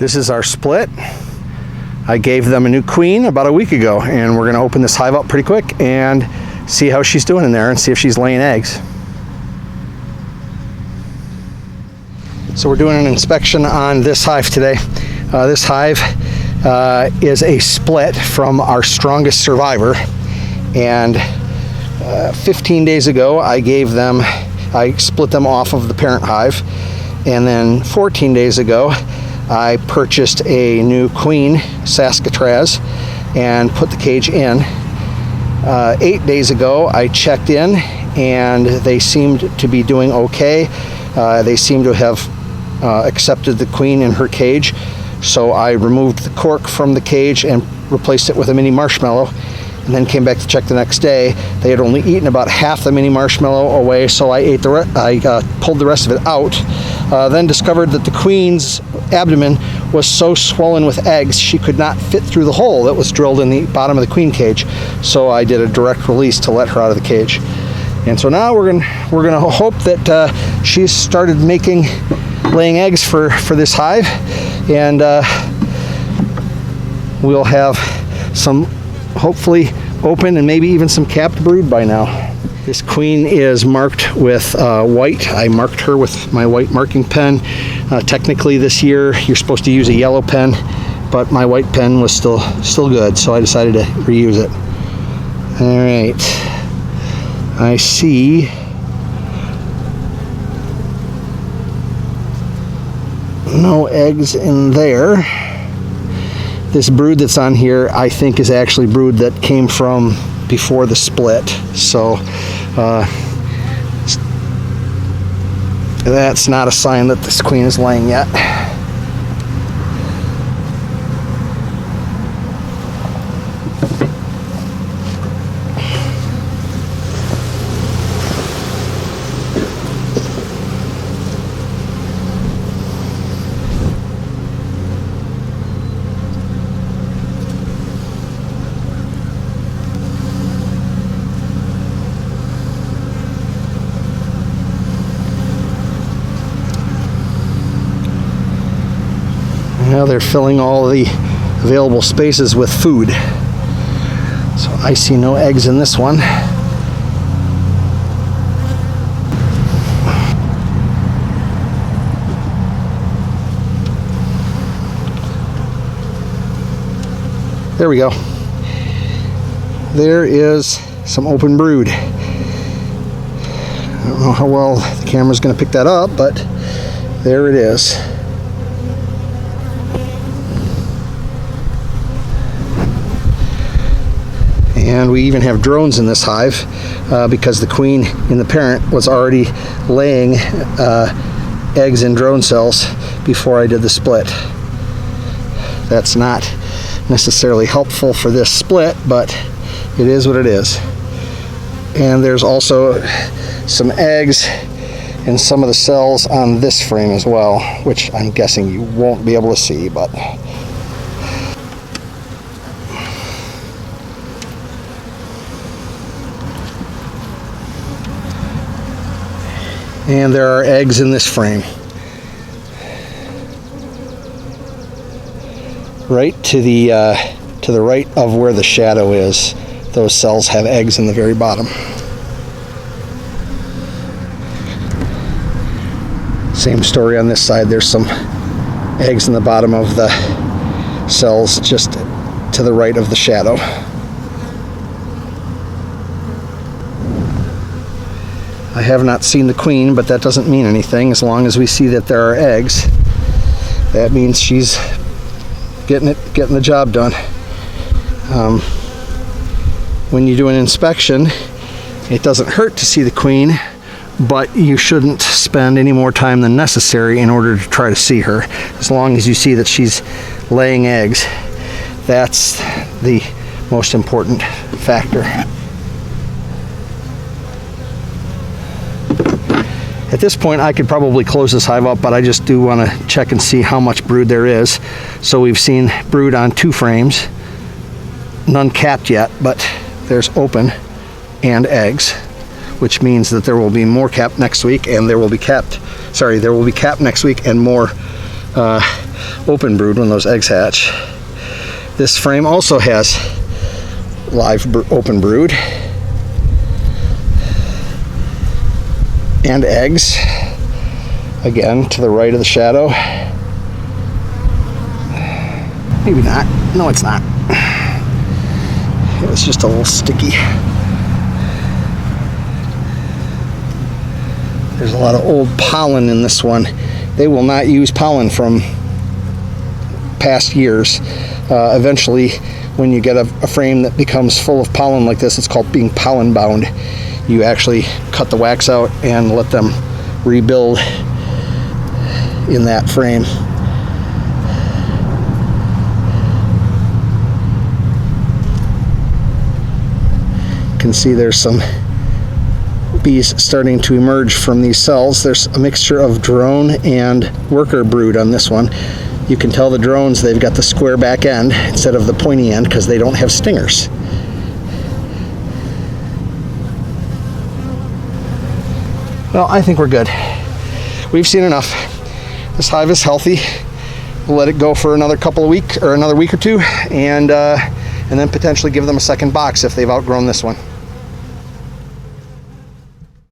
This is our split. I gave them a new queen about a week ago, and we're going to open this hive up pretty quick and see how she's doing in there and see if she's laying eggs. So we're doing an inspection on this hive today. This hive is a split from our strongest survivor, and 15 days ago I split them off of the parent hive, and then 14 days ago I purchased a new queen Saskatraz and put the cage in. 8 days ago I checked in and they seemed to be doing okay. They seem to have accepted the queen in her cage, so I removed the cork from the cage and replaced it with a mini marshmallow, and then came back to check the next day. They had only eaten about half the mini marshmallow away, so I pulled the rest of it out. Then discovered that the queen's abdomen was so swollen with eggs she could not fit through the hole that was drilled in the bottom of the queen cage. So I did a direct release to let her out of the cage. And so now we're gonna hope that she's started laying eggs for this hive, and we'll have some hopefully open and maybe even some capped brood by now. This queen is marked with white. I marked her with my white marking pen. Technically this year you're supposed to use a yellow pen, but my white pen was still good, so I decided to reuse it. All right, I see no eggs in there. This brood that's on here I think is actually brood that came from before the split, so that's not a sign that this queen is laying yet. Now they're filling all the available spaces with food. So I see no eggs in this one. There we go. There is some open brood. I don't know how well the camera's going to pick that up, but there it is. And we even have drones in this hive because the queen in the parent was already laying eggs in drone cells before I did the split. That's not necessarily helpful for this split, but it is what it is. And there's also some eggs in some of the cells on this frame as well, which I'm guessing you won't be able to see, but and there are eggs in this frame. Right to the right of where the shadow is, those cells have eggs in the very bottom. Same story on this side. There's some eggs in the bottom of the cells just to the right of the shadow. I have not seen the queen, but that doesn't mean anything. As long as we see that there are eggs, that means she's getting the job done. When you do an inspection, it doesn't hurt to see the queen, but you shouldn't spend any more time than necessary in order to try to see her. As long as you see that she's laying eggs, that's the most important factor. At this point, I could probably close this hive up, but I just do want to check and see how much brood there is. So we've seen brood on 2 frames, none capped yet, but there's open and eggs, which means that there will be more capped next week, and there will be capped next week and more open brood when those eggs hatch. This frame also has live open brood and eggs. Again, to the right of the shadow. Maybe not. No, it's not. It's just a little sticky. There's a lot of old pollen in this one. They will not use pollen from past years. Eventually, when you get a frame that becomes full of pollen like this, it's called being pollen bound. You actually cut the wax out and let them rebuild in that frame. You can see there's some bees starting to emerge from these cells. There's a mixture of drone and worker brood on this one. You can tell the drones, they've got the square back end instead of the pointy end because they don't have stingers. Well, I think we're good. We've seen enough. This hive is healthy. We'll let it go for another week or two, and then potentially give them a second box if they've outgrown this one.